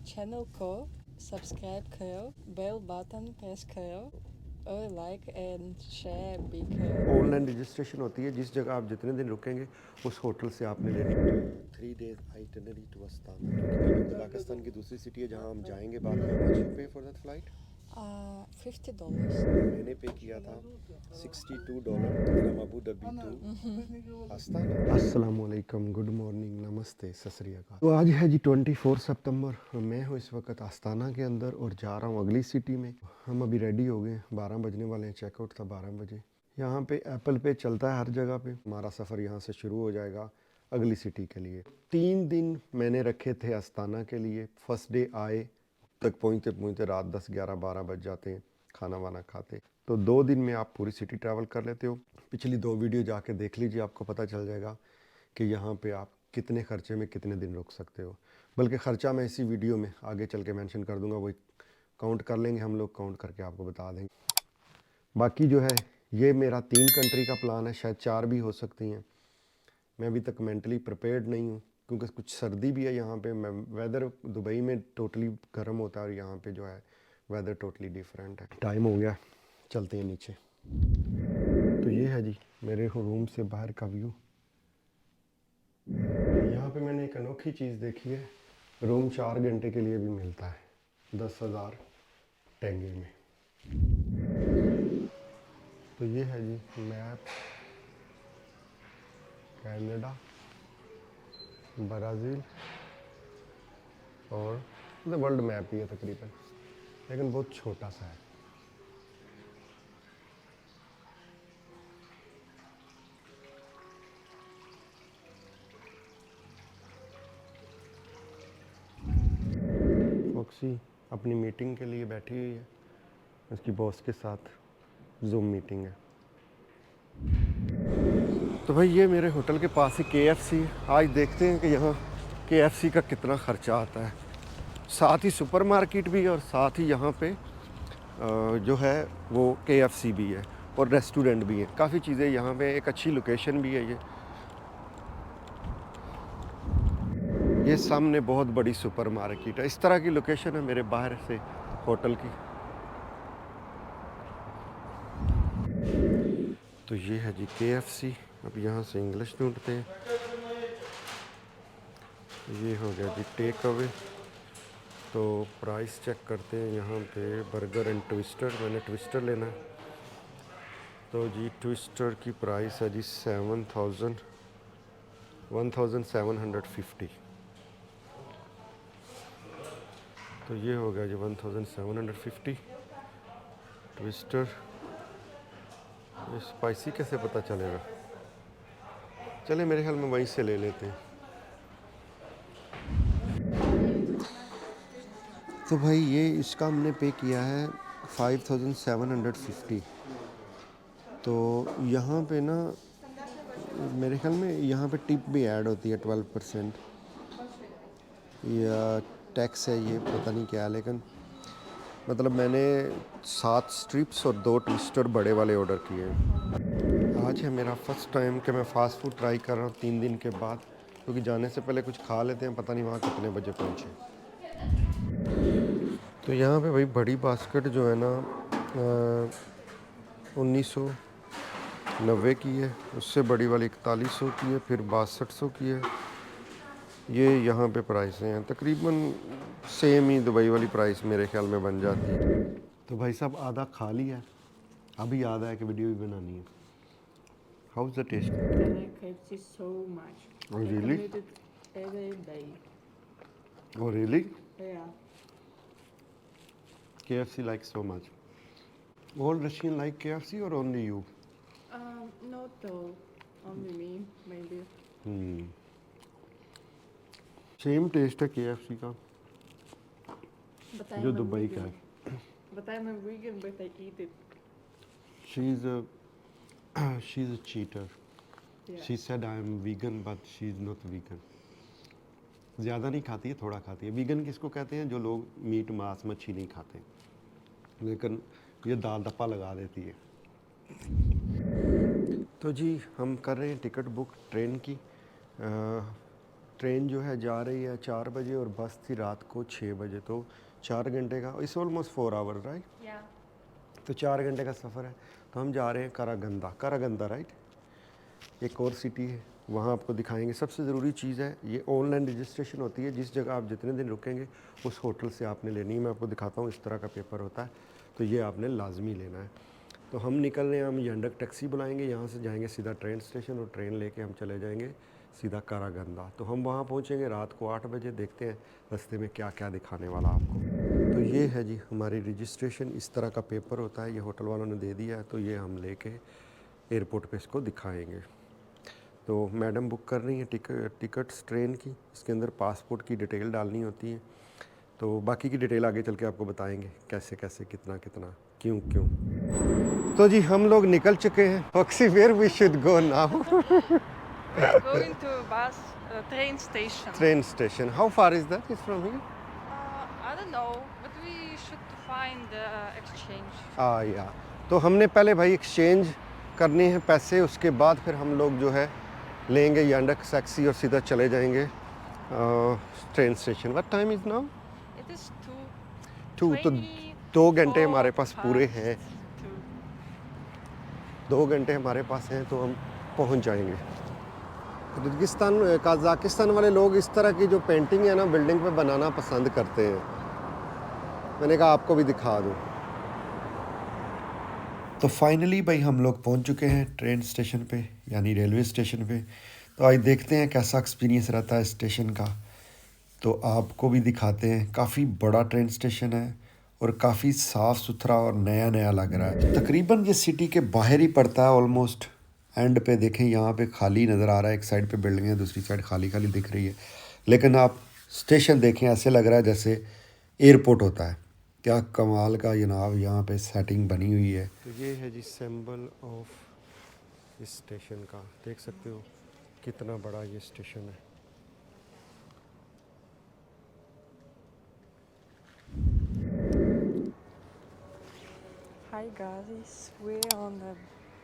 Channel को subscribe करो, bell button press करो और लाइक एंड शेयर भी करो। ऑनलाइन रजिस्ट्रेशन होती है, जिस जगह आप जितने दिन रुकेंगे उस होटल से आपने लेनी है। 3 डेज आइटिनरी टू अस्ताना, क्योंकि कजाकिस्तान की दूसरी सिटी है जहाँ हम जाएंगे बाद में। Much you pay for that flight? $50। मैंने पे किया था $62 from Abu Dhabi to Astana. अस्सलाम वालेकुम, गुड मॉर्निंग, नमस्ते, सत श्री अकाल। तो आज है जी 24 सितंबर। मैं हूँ इस वक्त अस्ताना के अंदर और जा रहा हूँ अगली सिटी में। हम अभी रेडी हो गए, 12 बजने वाले हैं, चेकआउट था 12 बजे। यहाँ पे एप्पल पे चलता है हर जगह पे। हमारा सफ़र यहाँ से शुरू हो जाएगा अगली सिटी के लिए। 3 दिन मैंने रखे थे अस्ताना के लिए। फर्स्ट डे आए तक पहुँचते पहुँचते रात 10, 11, 12 बज जाते हैं खाना वाना खाते। तो 2 दिन में आप पूरी सिटी ट्रैवल कर लेते हो। पिछली 2 वीडियो जाके देख लीजिए, आपको पता चल जाएगा कि यहाँ पे आप कितने खर्चे में कितने दिन रुक सकते हो। बल्कि ख़र्चा मैं इसी वीडियो में आगे चल के मेंशन कर दूँगा, वही काउंट कर लेंगे हम लोग, काउंट करके आपको बता देंगे। बाकी जो है ये मेरा 3 कंट्री का प्लान है, शायद 4 भी हो सकती हैं। मैं अभी तक मेंटली प्रिपेयर्ड नहीं हूँ क्योंकि कुछ सर्दी भी है यहाँ पे। मैं वेदर दुबई में टोटली गर्म होता है और यहाँ पे जो है वेदर टोटली डिफरेंट है। टाइम हो गया, चलते हैं नीचे। तो ये है जी मेरे रूम से बाहर का व्यू। यहाँ पे मैंने एक अनोखी चीज़ देखी है, रूम 4 घंटे के लिए भी मिलता है 10,000 टेंगे में। तो ये है जी मैप, कनाडा, ब्राज़ील और वर्ल्ड मैप ही है तकरीबन, लेकिन बहुत छोटा सा है। फॉक्सी अपनी मीटिंग के लिए बैठी हुई है, उसकी बॉस के साथ जूम मीटिंग है। तो भाई ये मेरे होटल के पास ही KFC है। आज देखते हैं कि यहाँ KFC का कितना ख़र्चा आता है। साथ ही सुपरमार्केट भी है और साथ ही यहाँ पे जो है वो KFC भी है और रेस्टोरेंट भी है। काफ़ी चीज़ें यहाँ पे, एक अच्छी लोकेशन भी है ये सामने बहुत बड़ी सुपरमार्केट है। इस तरह की लोकेशन है मेरे बाहर से होटल की। तो ये है जी KFC। अब यहाँ से इंग्लिश ढूंढते हैं। ये हो गया जी टेक अवे। तो प्राइस चेक करते हैं यहाँ पे, बर्गर एंड ट्विस्टर। मैंने ट्विस्टर लेना है। तो जी ट्विस्टर की प्राइस है जी 1750। तो ये हो गया जी 1750 ट्विस्टर। ये स्पाइसी कैसे पता चलेगा? चले मेरे ख्याल में वहीं से ले लेते हैं। तो भाई ये इसका हमने पे किया है 5750। तो यहाँ पे ना मेरे ख्याल में यहाँ पे टिप भी ऐड होती है 12% या टैक्स है, ये पता नहीं क्या है। लेकिन मतलब मैंने 7 स्ट्रिप्स और 2 ट्विस्टर बड़े वाले ऑर्डर किए हैं। आज है मेरा फर्स्ट टाइम कि मैं फ़ास्ट फूड ट्राई कर रहा हूँ 3 दिन के बाद, क्योंकि जाने से पहले कुछ खा लेते हैं, पता नहीं वहाँ कितने बजे पहुँचे। तो यहाँ पे भाई बड़ी बास्केट जो है ना 1990 की है, उससे बड़ी वाली 4100 की है, फिर 6200 की है। ये यहाँ पे प्राइसें हैं तकरीबन सेम ही दुबई वाली प्राइस मेरे ख्याल में बन जाती है। तो भाई साहब आधा खा लिया, अभी याद आया कि वीडियो भी बनानी है। How is the taste? I like KFC so much. Oh I really? can eat it every day. Oh really? Yeah. KFC like so much. All Russian like KFC or only you? Not all. Only me, maybe. Same taste है KFC का But जो I'm a Dubai का vegan. है। But I'm a vegan, but I eat it. She's a cheater. Yeah. She said I am vegan but she is not vegan. ज़्यादा नहीं खाती है, थोड़ा खाती है। वीगन किसको कहते हैं? जो लोग मीट, मांस, मच्छी नहीं खाते, लेकिन ये दाल दप्पा लगा देती है। तो जी हम कर रहे हैं टिकट बुक ट्रेन की। ट्रेन जो है जा रही है 4 बजे और बस थी रात को 6 बजे, तो 4 घंटे का, इट्स ऑलमोस्ट 4 आवर राइट। तो 4 घंटे का सफ़र है। तो हम जा रहे हैं करागंदा राइट, एक और सिटी है, वहाँ आपको दिखाएंगे। सबसे ज़रूरी चीज़ है ये ऑनलाइन रजिस्ट्रेशन होती है, जिस जगह आप जितने दिन रुकेंगे उस होटल से आपने लेनी है। मैं आपको दिखाता हूँ, इस तरह का पेपर होता है, तो ये आपने लाजमी लेना है। तो हम निकल रहे हैं, हम यंडक टैक्सी बुलाएंगे, यहाँ से जाएंगे सीधा ट्रेन स्टेशन और ट्रेन लेके हम चले जाएंगे सीधा करागंदा। तो हम वहाँ पहुँचेंगे रात को 8 बजे। देखते हैं रास्ते में क्या क्या दिखाने वाला आपको। तो ये है जी हमारी रजिस्ट्रेशन, इस तरह का पेपर होता है, ये होटल वालों ने दे दिया है। तो ये हम लेके एयरपोर्ट पे इसको दिखाएंगे। तो मैडम बुक कर रही हैं टिकट्स ट्रेन की, इसके अंदर पासपोर्ट की डिटेल डालनी होती है। तो बाकी की डिटेल आगे चल के आपको बताएंगे, कैसे कैसे कितना कितना क्यों क्यों। तो जी हम लोग निकल चुके हैं। Foxy, where we should go now? We're going to bus train station. Train station, how far is that is from here? I don't know, but we should find exchange. या तो हमने पहले भाई एक्सचेंज करने हैं पैसे, उसके बाद फिर हम लोग जो है लेंगे यंडक टैक्सी और सीधा चले जाएंगे train station. What time is now? It is 2। तो 2 घंटे हमारे पास पूरे हैं, 2 घंटे हमारे पास हैं, तो हम पहुंच जाएंगे। कजाकिस्तान वाले लोग इस तरह की जो पेंटिंग है ना बिल्डिंग पे बनाना पसंद करते हैं। मैंने कहा आपको भी दिखा दूँ। तो फाइनली भाई हम लोग पहुंच चुके हैं ट्रेन स्टेशन पे, यानी रेलवे स्टेशन पे। तो आज देखते हैं कैसा एक्सपीरियंस रहता है स्टेशन का, तो आपको भी दिखाते हैं। काफ़ी बड़ा ट्रेन स्टेशन है और काफ़ी साफ़ सुथरा और नया नया लग रहा है। तकरीबन ये सिटी के बाहर ही पड़ता है ऑलमोस्ट। एंड पे देखें, यहाँ पे खाली नज़र आ रहा है, एक साइड पे बिल्डिंग है, दूसरी साइड खाली खाली दिख रही है। लेकिन आप स्टेशन देखें, ऐसे लग रहा है जैसे एयरपोर्ट होता है। क्या कमाल का जनाब यहाँ पे सेटिंग बनी हुई है। तो ये है जी सिंबल ऑफ इस स्टेशन का, देख सकते हो कितना बड़ा ये स्टेशन है। Hi guys, we're on the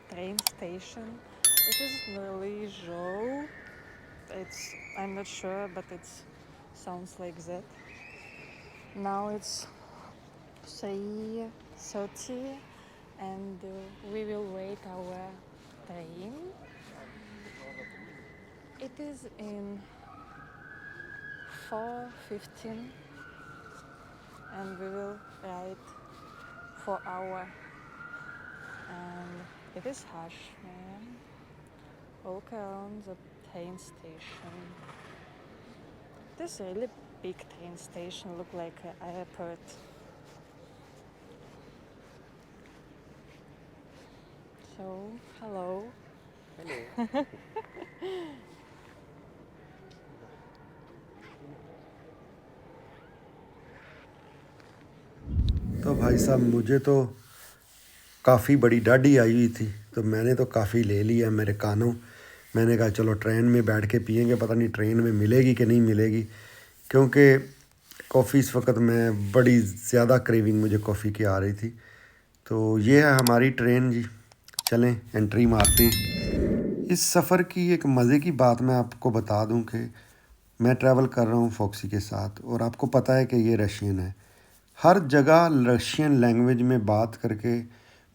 train station. It is Norlijo. I'm not sure, but it sounds like that. Now it's 3:30 and we will wait our train. It is in 4:15 and we will ride for hour. And it is harsh, man. Walk around the train station. This really big train station look like an airport. So, hello. Hello. तो भाई साहब मुझे तो काफ़ी बड़ी डाढ़ी आई हुई थी, तो मैंने तो काफ़ी ले लिया मेरे कानों। मैंने कहा चलो ट्रेन में बैठ के पियेंगे, पता नहीं ट्रेन में मिलेगी कि नहीं मिलेगी, क्योंकि कॉफ़ी इस वक्त मैं बड़ी ज़्यादा क्रेविंग मुझे कॉफ़ी की आ रही थी। तो ये है हमारी ट्रेन जी, चलें एंट्री मारते हैं। इस सफ़र की एक मज़े की बात मैं आपको बता दूं कि मैं ट्रैवल कर रहा हूं फॉक्सी के साथ, और आपको पता है कि ये रशियन है। हर जगह रशियन लैंग्वेज में बात करके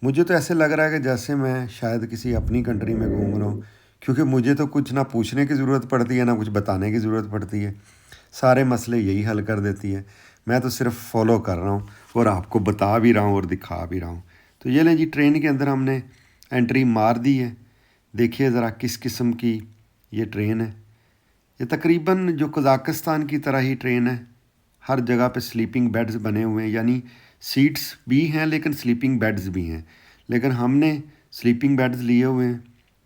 मुझे तो ऐसे लग रहा है कि जैसे मैं शायद किसी अपनी कंट्री में घूम रहा हूँ, क्योंकि मुझे तो कुछ ना पूछने की ज़रूरत पड़ती है ना कुछ बताने की ज़रूरत पड़ती है। सारे मसले यही हल कर देती है। मैं तो सिर्फ फॉलो कर रहा हूँ और आपको बता भी रहा हूँ और दिखा भी रहा हूँ। तो ये लें जी, ट्रेन के अंदर हमने एंट्री मार दी है। देखिए ज़रा किस किस्म की ये ट्रेन है। ये तकरीबन जो कज़ाकिस्तान की तरह ही ट्रेन है। हर जगह पे स्लीपिंग बेड्स बने हुए हैं, यानी सीट्स भी हैं लेकिन स्लीपिंग बेड्स भी हैं। लेकिन हमने स्लीपिंग बेड्स लिए हुए हैं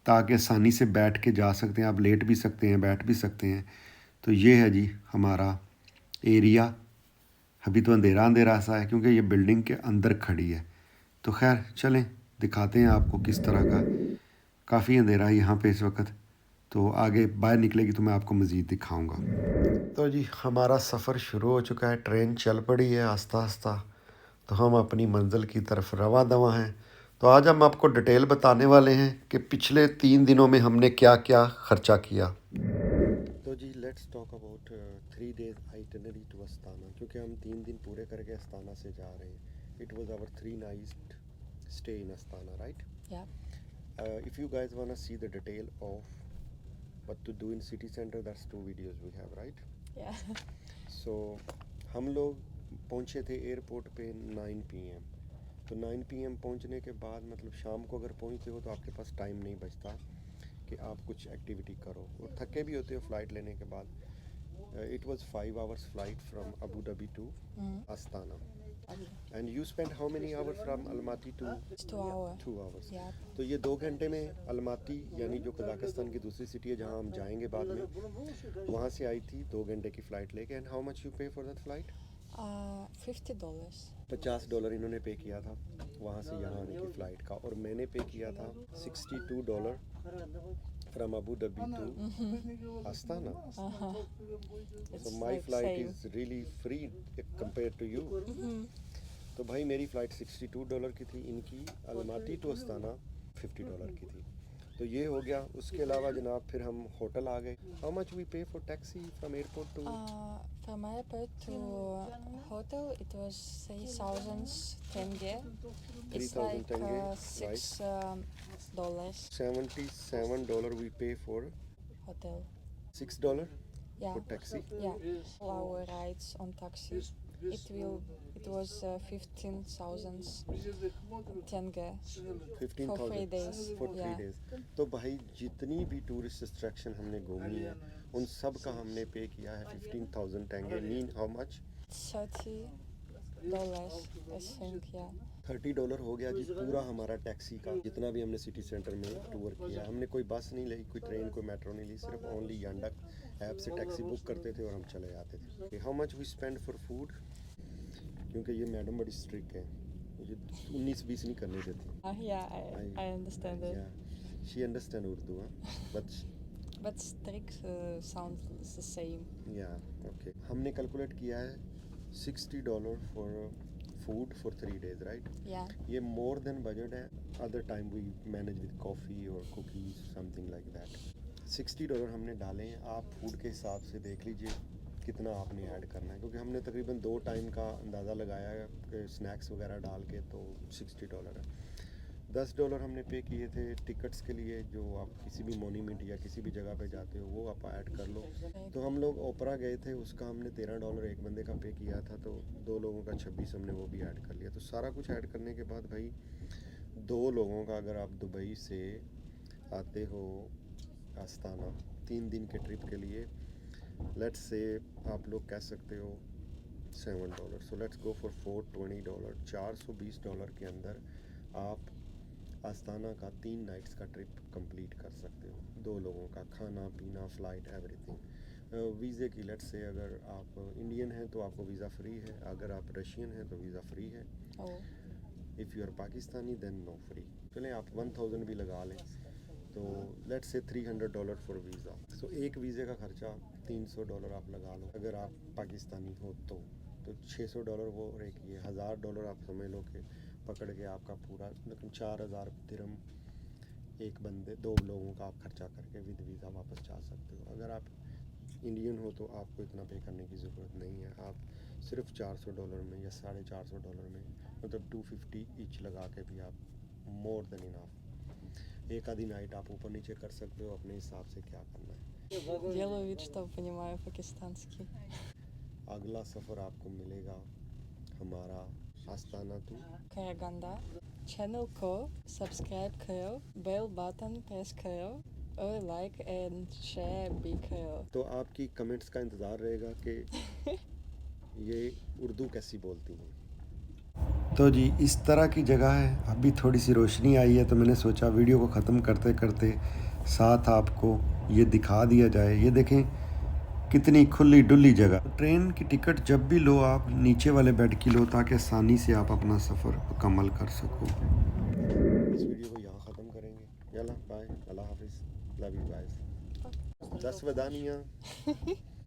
ताकि आसानी से बैठ के जा सकते हैं। आप लेट भी सकते हैं, बैठ भी सकते हैं। तो ये है जी हमारा एरिया। अभी तो अंधेरा अंधेरा सा है क्योंकि ये बिल्डिंग के अंदर खड़ी है। तो खैर चलें दिखाते हैं आपको किस तरह का। काफ़ी अंधेरा है यहाँ पे इस वक्त, तो आगे बाहर निकलेगी तो मैं आपको मज़ीद दिखाऊंगा। तो जी हमारा सफ़र शुरू हो चुका है, ट्रेन चल पड़ी है आस्ता आस्ता। तो हम अपनी मंजिल की तरफ रवा दवा हैं। तो आज हम आपको डिटेल बताने वाले हैं कि पिछले 3 दिनों में हमने क्या क्या ख़र्चा किया। तो जी let's talk about 3 days itinerary to Astana, क्योंकि हम 3 दिन पूरे करके अस्ताना से जा रहे हैं. It was our 3 night stay in Astana, right? Yeah. If you guys want to see the detail of what to do in city center, that's 2 videos we have, right? Yeah. So हम लोग पहुँचे थे airport पे 9 PM. तो 9 PM पहुँचने के बाद मतलब शाम को अगर पहुँचते हो तो आपके पास टाइम नहीं बचता कि आप कुछ एक्टिविटी करो, और थके भी होते हो फ़्लाइट लेने के बाद. It was 5 hours flight from Abu Dhabi to Astana. And you spent how many hours from Almaty to? It's 2 hours. 2 hours. Yeah. तो ये 2 घंटे में अलमाती यानी जो कजाकिस्तान की दूसरी सिटी है जहाँ हम जाएंगे बाद में, वहाँ से आई थी 2 घंटे की फ़्लाइट लेके. And how much you pay for that flight? $50. $50 इन्होंने पे किया था वहाँ से यहाँ आने की फ़्लाइट का, और मैंने पे किया था $62 from Abu Dhabi to Astana. It's So my like flight same. is really free compared to you. तो भाई मेरी फ़्लाइट $62 की थी, इनकी अलमाती टू अस्ताना $50 की थी. तो ये हो गया. उसके अलावा जनाब फिर हम होटल आ गए. How much we pay for taxi from airport to? From airport to hotel, it was 3,000 tenge. It's 3,000 like tenge, $6 $77 we pay for hotel. $6 Yeah. for taxi. Yeah. All our rides on taxi. It was 15,000 tenge 15,000 for 3 days. for 3 Yeah. days. तो भाई जितनी भी tourist attraction हमने घूमी है उन सब का हमने पे किया है 15,000 tenge. Mean how much? $30, I think. Yeah. $30 हो गया जी पूरा हमारा टैक्सी का. जितना भी हमने सिटी सेंटर में टूर किया, हमने कोई बस नहीं ली, कोई ट्रेन, कोई मेट्रो नहीं ली, सिर्फ ओनली यांडक ऐप से टैक्सी बुक करते थे और हम चले जाते थे. How much we spend for food? क्योंकि ये मैडम बड़ी स्ट्रिक्ट है, मुझे 19-20 नहीं करने देती. Yeah, I understand it. She understand Urdu, But strict sounds the same. Okay. हमने कैलकुलेट किया है $60 फॉर फूड फॉर 3 days, राइट? Yeah. ये मोर देन बजट है. Other time we manage with coffee और कुकीज़ समथिंग लाइक दैट. $60 हमने डाले हैं. आप फूड के हिसाब से देख लीजिए कितना आपने ऐड करना है, क्योंकि हमने तकरीबन 2 टाइम का अंदाज़ा लगाया है कि स्नैक्स वगैरह डाल के, तो $60 है. $10 हमने पे किए थे टिकट्स के लिए, जो आप किसी भी मोन्यूमेंट या किसी भी जगह पे जाते हो वो आप ऐड कर लो. तो हम लोग ओपरा गए थे, उसका हमने $13 एक बंदे का पे किया था, तो 2 लोगों का 26 हमने वो भी ऐड कर लिया. तो सारा कुछ ऐड करने के बाद भाई 2 लोगों का अगर आप दुबई से आते हो अस्ताना 3 दिन के ट्रिप के लिए, लेट्स से आप लोग कह सकते हो $7. So let's go for $420. $420 के अंदर आप अस्ताना का 3 नाइट्स का ट्रिप कंप्लीट कर सकते हो. 2 लोगों का खाना पीना फ़्लाइट एवरीथिंग. वीज़े की लेट्स से अगर आप इंडियन हैं तो आपको वीज़ा फ्री है, अगर आप रशियन हैं तो वीज़ा फ्री है. Oh. If you are Pakistani then no free. चलें आप 1,000 भी लगा लें तो लेट्स से $300 फॉर वीज़ा. सो एक वीज़े का खर्चा $300 आप लगा लो अगर आप पाकिस्तानी हो तो $600 वो, और एक ये $1,000 आप समझ लो कि पकड़ के आपका पूरा लेकिन 4,000 दिरहम एक बंदे 2 लोगों का आप खर्चा करके विद वीज़ा वापस जा सकते हो. अगर आप इंडियन हो तो आपको इतना पे करने की ज़रूरत नहीं है. आप सिर्फ $400 में या $450 में मतलब 250 ईच लगा के भी आप मोर देन इनफ. एक आधी नाइट आप ऊपर नीचे कर सकते हो अपने हिसाब से क्या करना है. Делаю вид, что понимаю пакистанский. अगला सफ़र आपको मिलेगा हमारा अस्ताना टू Karaganda. Channel को subscribe करो, bell button press करो और like and share भी करो. तो आपकी कमेंट्स का इंतज़ार रहेगा कि ये उर्दू कैसी बोलती हैं. तो जी इस तरह की जगह है. अभी थोड़ी सी रोशनी आई है तो मैंने सोचा वीडियो को ख़त्म करते करते साथ आपको ये दिखा दिया जाए. ये देखें कितनी खुली डुली जगह. ट्रेन की टिकट जब भी लो आप नीचे वाले बेड की लो ताकि आसानी से आप अपना सफ़र मुकम्मल कर सको. इस वीडियो को यहाँ ख़त्म करेंगे. यल्ला बाय, अल्लाह हाफिज़, लव यू गाइस. 10 वदानियाँ.